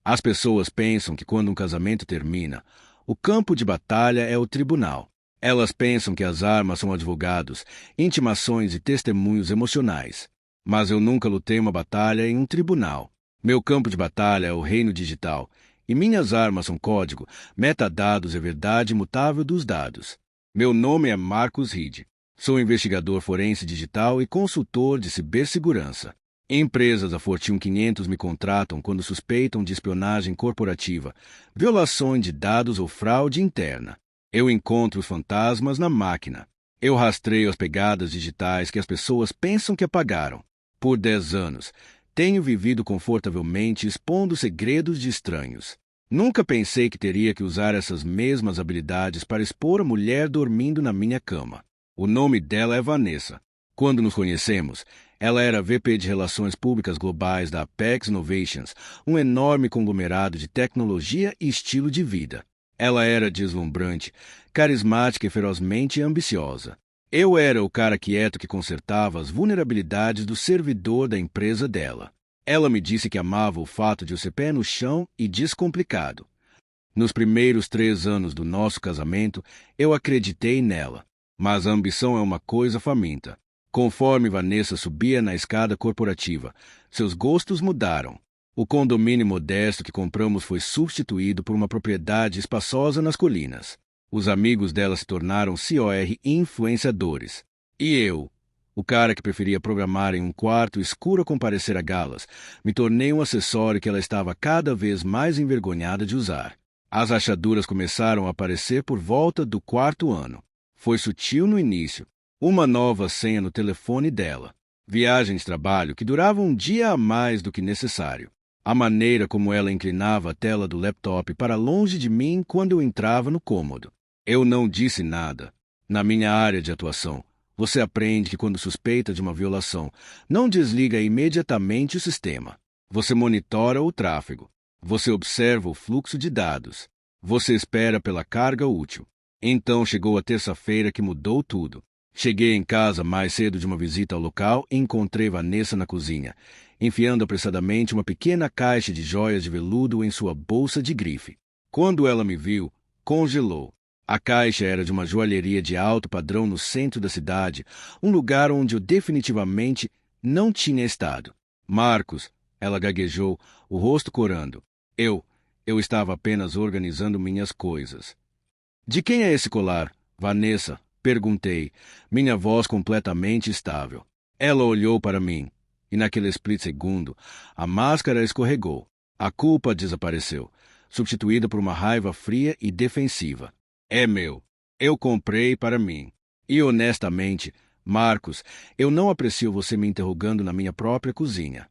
As pessoas pensam que quando um casamento termina, o campo de batalha é o tribunal. Elas pensam que as armas são advogados, intimações e testemunhos emocionais. Mas eu nunca lutei uma batalha em um tribunal. Meu campo de batalha é o reino digital, e minhas armas são código, metadados e verdade imutável dos dados. Meu nome é Marcus Reed. Sou investigador forense digital e consultor de cibersegurança. Empresas da Fortune 500 me contratam quando suspeitam de espionagem corporativa, violações de dados ou fraude interna. Eu encontro os fantasmas na máquina. Eu rastreio as pegadas digitais que as pessoas pensam que apagaram. Por 10 anos, tenho vivido confortavelmente expondo segredos de estranhos. Nunca pensei que teria que usar essas mesmas habilidades para expor a mulher dormindo na minha cama. O nome dela é Vanessa. Quando nos conhecemos, ela era VP de Relações Públicas Globais da Apex Innovations, um enorme conglomerado de tecnologia e estilo de vida. Ela era deslumbrante, carismática e ferozmente ambiciosa. Eu era o cara quieto que consertava as vulnerabilidades do servidor da empresa dela. Ela me disse que amava o fato de eu ser pé no chão e descomplicado. Nos primeiros 3 anos do nosso casamento, eu acreditei nela. Mas a ambição é uma coisa faminta. Conforme Vanessa subia na escada corporativa, seus gostos mudaram. O condomínio modesto que compramos foi substituído por uma propriedade espaçosa nas colinas. Os amigos dela se tornaram COR influenciadores. E eu, o cara que preferia programar em um quarto escuro a comparecer a galas, me tornei um acessório que ela estava cada vez mais envergonhada de usar. As rachaduras começaram a aparecer por volta do 4º ano. Foi sutil no início. Uma nova senha no telefone dela. Viagem de trabalho que durava um dia a mais do que necessário. A maneira como ela inclinava a tela do laptop para longe de mim quando eu entrava no cômodo. Eu não disse nada. Na minha área de atuação, você aprende que quando suspeita de uma violação, não desliga imediatamente o sistema. Você monitora o tráfego. Você observa o fluxo de dados. Você espera pela carga útil. Então chegou a terça-feira que mudou tudo. Cheguei em casa mais cedo de uma visita ao local e encontrei Vanessa na cozinha, enfiando apressadamente uma pequena caixa de joias de veludo em sua bolsa de grife. Quando ela me viu, congelou. A caixa era de uma joalheria de alto padrão no centro da cidade, um lugar onde eu definitivamente não tinha estado. Marcos, ela gaguejou, o rosto corando. Eu estava apenas organizando minhas coisas. De quem é esse colar, Vanessa? Perguntei, minha voz completamente estável. Ela olhou para mim, e naquele split segundo, a máscara escorregou. A culpa desapareceu, substituída por uma raiva fria e defensiva. É meu. Eu comprei para mim. E honestamente, Marcos, eu não aprecio você me interrogando na minha própria cozinha.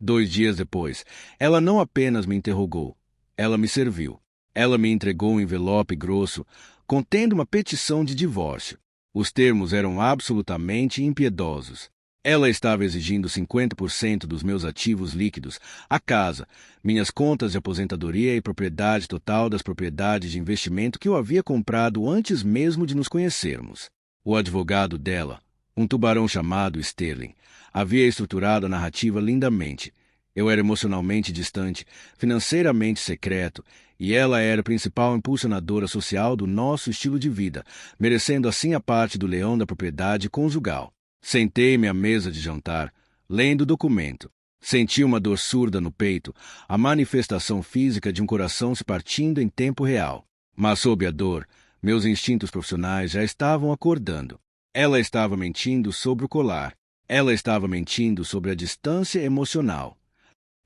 2 dias depois, ela não apenas me interrogou, ela me serviu. Ela me entregou um envelope grosso, contendo uma petição de divórcio. Os termos eram absolutamente impiedosos. Ela estava exigindo 50% dos meus ativos líquidos, a casa, minhas contas de aposentadoria e propriedade total das propriedades de investimento que eu havia comprado antes mesmo de nos conhecermos. O advogado dela, um tubarão chamado Sterling, havia estruturado a narrativa lindamente. Eu era emocionalmente distante, financeiramente secreto, e ela era a principal impulsionadora social do nosso estilo de vida, merecendo assim a parte do leão da propriedade conjugal. Sentei-me à mesa de jantar, lendo o documento. Senti uma dor surda no peito, a manifestação física de um coração se partindo em tempo real. Mas sob a dor, meus instintos profissionais já estavam acordando. Ela estava mentindo sobre o colar. Ela estava mentindo sobre a distância emocional.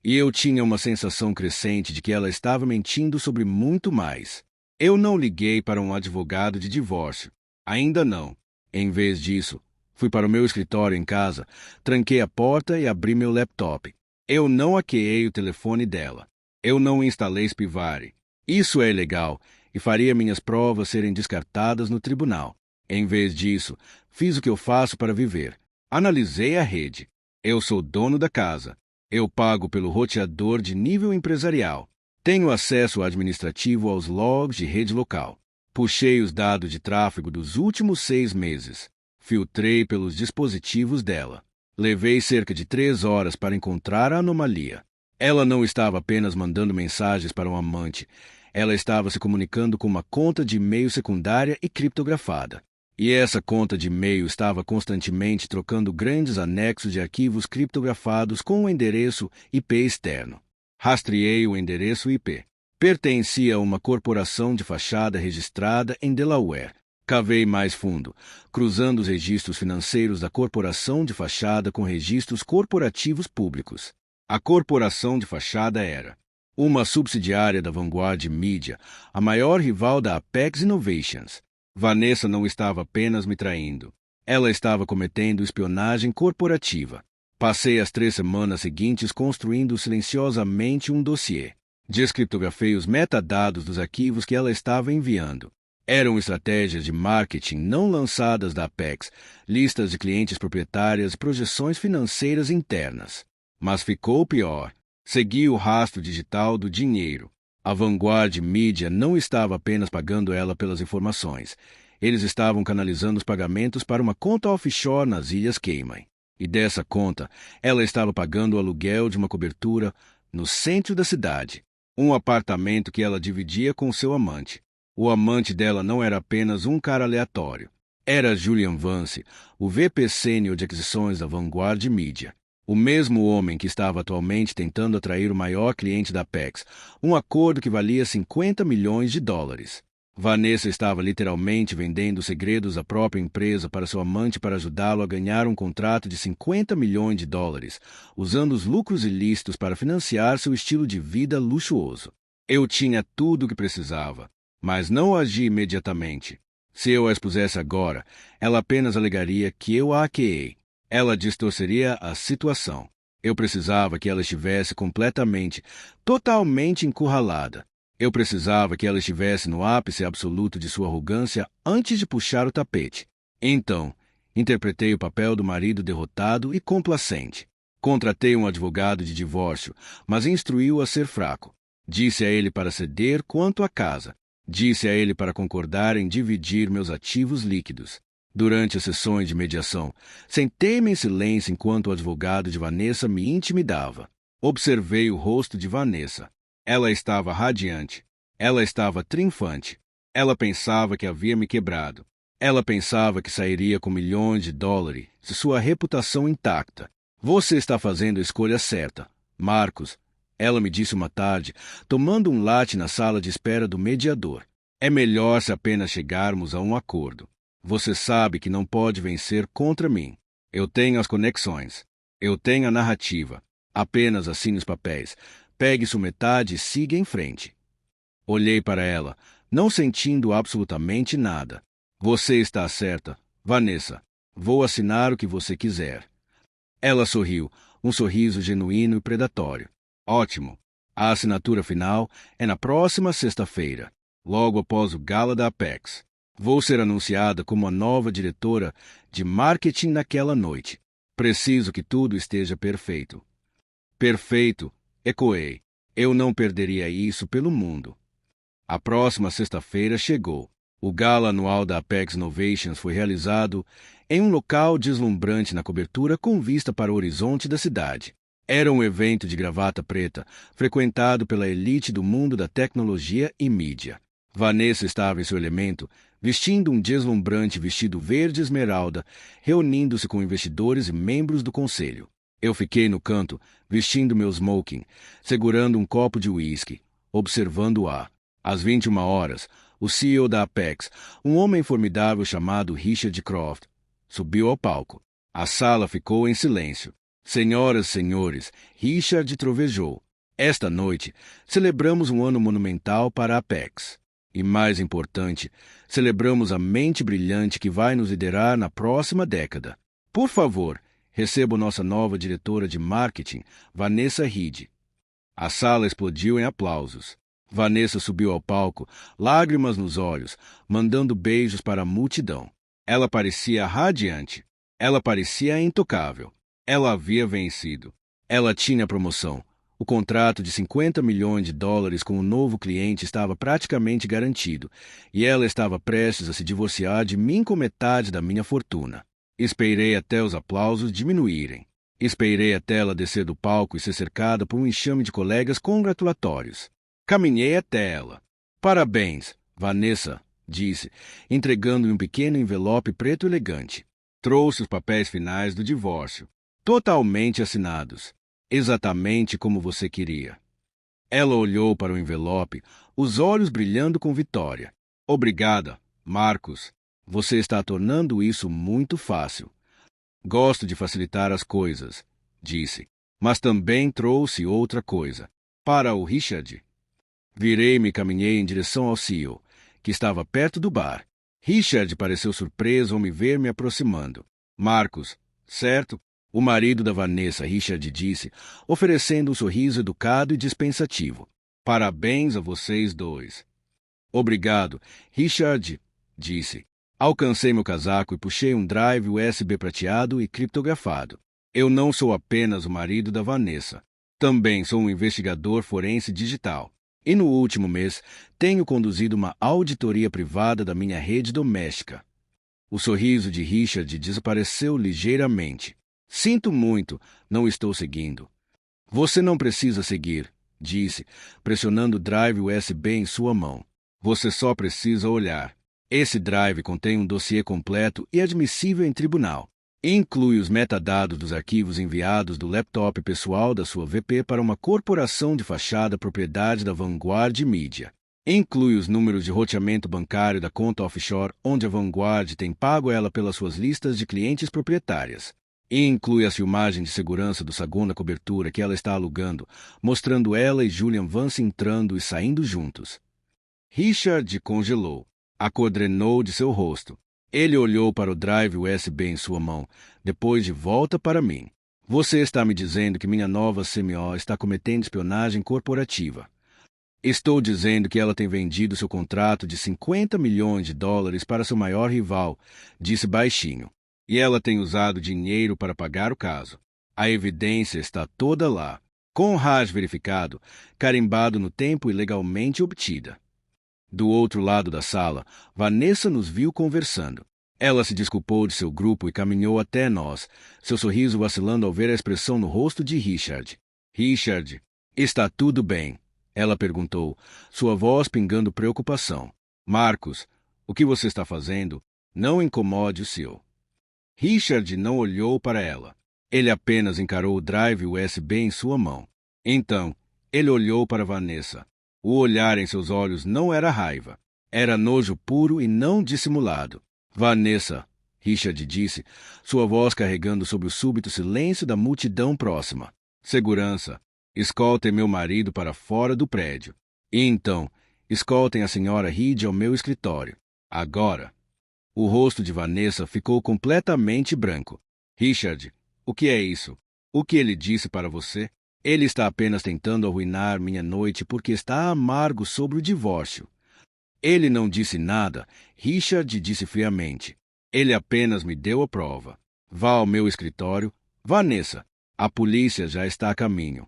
E eu tinha uma sensação crescente de que ela estava mentindo sobre muito mais. Eu não liguei para um advogado de divórcio. Ainda não. Em vez disso, fui para o meu escritório em casa, tranquei a porta e abri meu laptop. Eu não hackeei o telefone dela. Eu não instalei Spivare. Isso é ilegal e faria minhas provas serem descartadas no tribunal. Em vez disso, fiz o que eu faço para viver. Analisei a rede. Eu sou dono da casa. Eu pago pelo roteador de nível empresarial. Tenho acesso administrativo aos logs de rede local. Puxei os dados de tráfego dos últimos 6 meses. Filtrei pelos dispositivos dela. Levei cerca de 3 horas para encontrar a anomalia. Ela não estava apenas mandando mensagens para um amante, ela estava se comunicando com uma conta de e-mail secundária e criptografada. E essa conta de e-mail estava constantemente trocando grandes anexos de arquivos criptografados com o endereço IP externo. Rastreei o endereço IP. Pertencia a uma corporação de fachada registrada em Delaware. Cavei mais fundo, cruzando os registros financeiros da corporação de fachada com registros corporativos públicos. A corporação de fachada era uma subsidiária da Vanguard Media, a maior rival da Apex Innovations. Vanessa não estava apenas me traindo. Ela estava cometendo espionagem corporativa. Passei as 3 semanas seguintes construindo silenciosamente um dossiê. Descriptografei os metadados dos arquivos que ela estava enviando. Eram estratégias de marketing não lançadas da Apex, listas de clientes proprietárias e projeções financeiras internas. Mas ficou pior. Segui o rastro digital do dinheiro. A Vanguard Media não estava apenas pagando ela pelas informações. Eles estavam canalizando os pagamentos para uma conta offshore nas Ilhas Cayman. E dessa conta, ela estava pagando o aluguel de uma cobertura no centro da cidade. Um apartamento que ela dividia com seu amante. O amante dela não era apenas um cara aleatório. Era Julian Vance, o VP sênior de aquisições da Vanguard Media. O mesmo homem que estava atualmente tentando atrair o maior cliente da Apex, um acordo que valia 50 milhões de dólares. Vanessa estava literalmente vendendo segredos da própria empresa para seu amante para ajudá-lo a ganhar um contrato de 50 milhões de dólares, usando os lucros ilícitos para financiar seu estilo de vida luxuoso. Eu tinha tudo o que precisava, mas não agi imediatamente. Se eu a expusesse agora, ela apenas alegaria que eu a hackeei. Ela distorceria a situação. Eu precisava que ela estivesse completamente, totalmente encurralada. Eu precisava que ela estivesse no ápice absoluto de sua arrogância antes de puxar o tapete. Então, interpretei o papel do marido derrotado e complacente. Contratei um advogado de divórcio, mas instruí-o a ser fraco. Disse a ele para ceder quanto à casa. Disse a ele para concordar em dividir meus ativos líquidos. Durante as sessões de mediação, sentei-me em silêncio enquanto o advogado de Vanessa me intimidava. Observei o rosto de Vanessa. Ela estava radiante. Ela estava triunfante. Ela pensava que havia me quebrado. Ela pensava que sairia com milhões de dólares e sua reputação intacta. Você está fazendo a escolha certa, Marcos. Ela me disse uma tarde, tomando um latte na sala de espera do mediador. É melhor se apenas chegarmos a um acordo. Você sabe que não pode vencer contra mim. Eu tenho as conexões. Eu tenho a narrativa. Apenas assine os papéis. Pegue sua metade e siga em frente. Olhei para ela, não sentindo absolutamente nada. Você está certa, Vanessa. Vou assinar o que você quiser. Ela sorriu, um sorriso genuíno e predatório. Ótimo. A assinatura final é na próxima sexta-feira, logo após o gala da Apex. Vou ser anunciada como a nova diretora de marketing naquela noite. Preciso que tudo esteja perfeito. Perfeito, ecoei. Eu não perderia isso pelo mundo. A próxima sexta-feira chegou. O gala anual da Apex Innovations foi realizado em um local deslumbrante na cobertura com vista para o horizonte da cidade. Era um evento de gravata preta, frequentado pela elite do mundo da tecnologia e mídia. Vanessa estava em seu elemento, vestindo um deslumbrante vestido verde esmeralda, reunindo-se com investidores e membros do conselho. Eu fiquei no canto, vestindo meu smoking, segurando um copo de uísque, observando-a. Às 21 horas, o CEO da Apex, um homem formidável chamado Richard Croft, subiu ao palco. A sala ficou em silêncio. Senhoras e senhores, Richard trovejou. Esta noite, celebramos um ano monumental para a Apex. E mais importante, celebramos a mente brilhante que vai nos liderar na próxima década. Por favor, receba nossa nova diretora de marketing, Vanessa Reed. A sala explodiu em aplausos. Vanessa subiu ao palco, lágrimas nos olhos, mandando beijos para a multidão. Ela parecia radiante. Ela parecia intocável. Ela havia vencido. Ela tinha promoção. O contrato de 50 milhões de dólares com o novo cliente estava praticamente garantido, e ela estava prestes a se divorciar de mim com metade da minha fortuna. Esperei até os aplausos diminuírem. Esperei até ela descer do palco e ser cercada por um enxame de colegas congratulatórios. Caminhei até ela. Parabéns, Vanessa, disse, entregando-me um pequeno envelope preto elegante. Trouxe os papéis finais do divórcio, totalmente assinados, exatamente como você queria. Ela olhou para o envelope, os olhos brilhando com vitória. Obrigada, Marcos. Você está tornando isso muito fácil. Gosto de facilitar as coisas, disse, mas também trouxe outra coisa. Para o Richard. Virei-me e caminhei em direção ao CEO, que estava perto do bar. Richard pareceu surpreso ao me ver me aproximando. Marcos, certo? O marido da Vanessa, Richard disse, oferecendo um sorriso educado e dispensativo. Parabéns a vocês dois. Obrigado, Richard, disse. Alcancei meu casaco e puxei um drive USB prateado e criptografado. Eu não sou apenas o marido da Vanessa. Também sou um investigador forense digital. E no último mês, tenho conduzido uma auditoria privada da minha rede doméstica. O sorriso de Richard desapareceu ligeiramente. Sinto muito, não estou seguindo. Você não precisa seguir, disse, pressionando o drive USB em sua mão. Você só precisa olhar. Esse drive contém um dossiê completo e admissível em tribunal. Inclui os metadados dos arquivos enviados do laptop pessoal da sua VP para uma corporação de fachada propriedade da Vanguard Media. Inclui os números de roteamento bancário da conta offshore onde a Vanguard tem pago ela pelas suas listas de clientes proprietárias. E inclui a filmagem de segurança do saguão da cobertura que ela está alugando, mostrando ela e Julian Vance entrando e saindo juntos. Richard congelou. A cor drenou de seu rosto. Ele olhou para o drive USB em sua mão, depois de volta para mim. Você está me dizendo que minha nova CMO está cometendo espionagem corporativa. Estou dizendo que ela tem vendido seu contrato de $50 milhões para seu maior rival, disse baixinho. E ela tem usado dinheiro para pagar o caso. A evidência está toda lá, com o hash verificado, carimbado no tempo e legalmente obtida. Do outro lado da sala, Vanessa nos viu conversando. Ela se desculpou de seu grupo e caminhou até nós, seu sorriso vacilando ao ver a expressão no rosto de Richard. Richard, está tudo bem? Ela perguntou, sua voz pingando preocupação. Marcos, o que você está fazendo? Não incomode o seu. Richard não olhou para ela. Ele apenas encarou o drive USB em sua mão. Então, ele olhou para Vanessa. O olhar em seus olhos não era raiva. Era nojo puro e não dissimulado. Vanessa, Richard disse, sua voz carregando sobre o súbito silêncio da multidão próxima. Segurança. Escoltem meu marido para fora do prédio. E então, escoltem a senhora Reed ao meu escritório. Agora. O rosto de Vanessa ficou completamente branco. Richard, o que é isso? O que ele disse para você? Ele está apenas tentando arruinar minha noite porque está amargo sobre o divórcio. Ele não disse nada, Richard disse friamente. Ele apenas me deu a prova. Vá ao meu escritório. Vanessa, a polícia já está a caminho.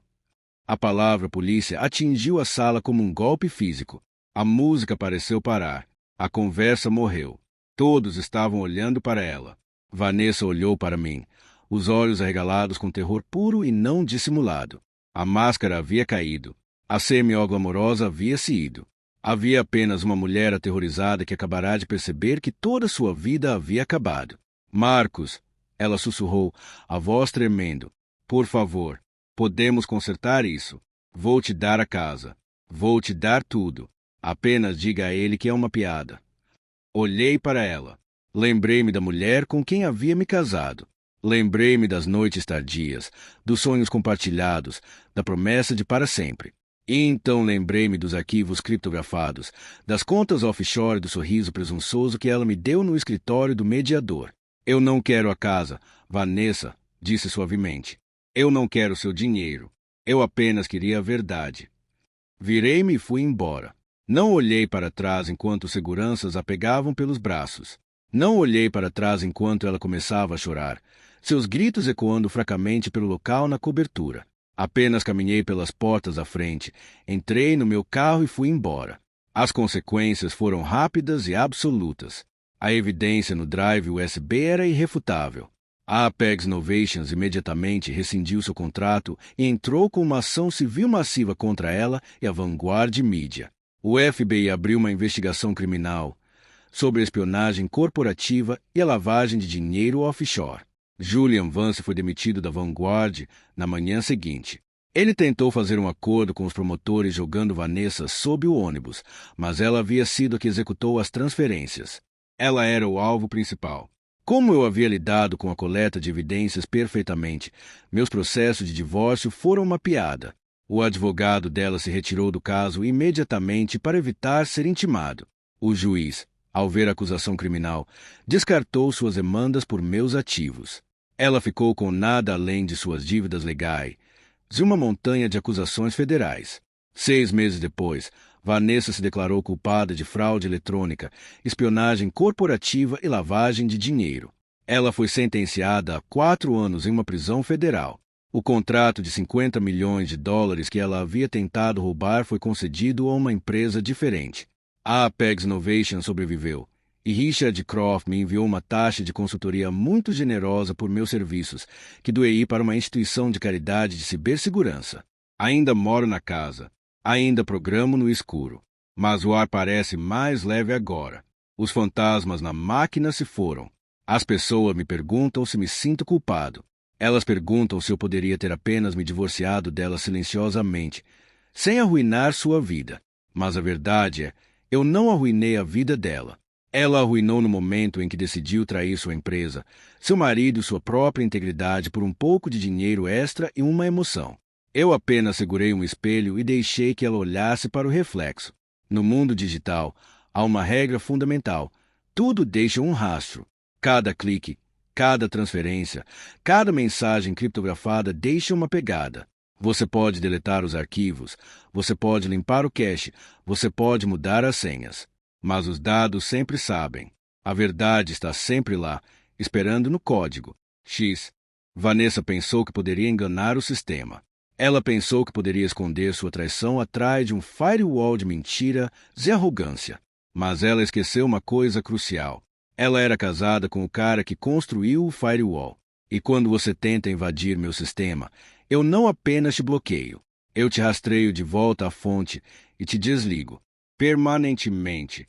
A palavra polícia atingiu a sala como um golpe físico. A música pareceu parar. A conversa morreu. Todos estavam olhando para ela. Vanessa olhou para mim, os olhos arregalados com terror puro e não dissimulado. A máscara havia caído. A CMO glamourosa havia se ido. Havia apenas uma mulher aterrorizada que acabará de perceber que toda sua vida havia acabado. Marcos, ela sussurrou, a voz tremendo. Por favor, podemos consertar isso. Vou te dar a casa. Vou te dar tudo. Apenas diga a ele que é uma piada. Olhei para ela. Lembrei-me da mulher com quem havia me casado. Lembrei-me das noites tardias, dos sonhos compartilhados, da promessa de para sempre. E então lembrei-me dos arquivos criptografados, das contas offshore e do sorriso presunçoso que ela me deu no escritório do mediador. Eu não quero a casa, Vanessa, disse suavemente. Eu não quero seu dinheiro. Eu apenas queria a verdade. Virei-me e fui embora. Não olhei para trás enquanto os seguranças a pegavam pelos braços. Não olhei para trás enquanto ela começava a chorar, seus gritos ecoando fracamente pelo local na cobertura. Apenas caminhei pelas portas à frente, entrei no meu carro e fui embora. As consequências foram rápidas e absolutas. A evidência no drive USB era irrefutável. A Apex Innovations imediatamente rescindiu seu contrato e entrou com uma ação civil massiva contra ela e a Vanguard Media. O FBI abriu uma investigação criminal sobre a espionagem corporativa e a lavagem de dinheiro offshore. Julian Vance foi demitido da Vanguard na manhã seguinte. Ele tentou fazer um acordo com os promotores jogando Vanessa sob o ônibus, mas ela havia sido a que executou as transferências. Ela era o alvo principal. Como eu havia lidado com a coleta de evidências perfeitamente, meus processos de divórcio foram uma piada. O advogado dela se retirou do caso imediatamente para evitar ser intimado. O juiz, ao ver a acusação criminal, descartou suas demandas por meus ativos. Ela ficou com nada além de suas dívidas legais e uma montanha de acusações federais. 6 meses depois, Vanessa se declarou culpada de fraude eletrônica, espionagem corporativa e lavagem de dinheiro. Ela foi sentenciada a 4 anos em uma prisão federal. O contrato de $50 milhões que ela havia tentado roubar foi concedido a uma empresa diferente. A Apex Innovation sobreviveu, e Richard Croft me enviou uma taxa de consultoria muito generosa por meus serviços, que doei para uma instituição de caridade de cibersegurança. Ainda moro na casa. Ainda programo no escuro. Mas o ar parece mais leve agora. Os fantasmas na máquina se foram. As pessoas me perguntam se me sinto culpado. Elas perguntam se eu poderia ter apenas me divorciado dela silenciosamente, sem arruinar sua vida. Mas a verdade é, eu não arruinei a vida dela. Ela arruinou no momento em que decidiu trair sua empresa, seu marido e sua própria integridade por um pouco de dinheiro extra e uma emoção. Eu apenas segurei um espelho e deixei que ela olhasse para o reflexo. No mundo digital, há uma regra fundamental. Tudo deixa um rastro. Cada clique, cada transferência, cada mensagem criptografada deixa uma pegada. Você pode deletar os arquivos, você pode limpar o cache, você pode mudar as senhas. Mas os dados sempre sabem. A verdade está sempre lá, esperando no código. X. Vanessa pensou que poderia enganar o sistema. Ela pensou que poderia esconder sua traição atrás de um firewall de mentira e arrogância. Mas ela esqueceu uma coisa crucial. Ela era casada com o cara que construiu o firewall. E quando você tenta invadir meu sistema, eu não apenas te bloqueio. Eu te rastreio de volta à fonte e te desligo. Permanentemente.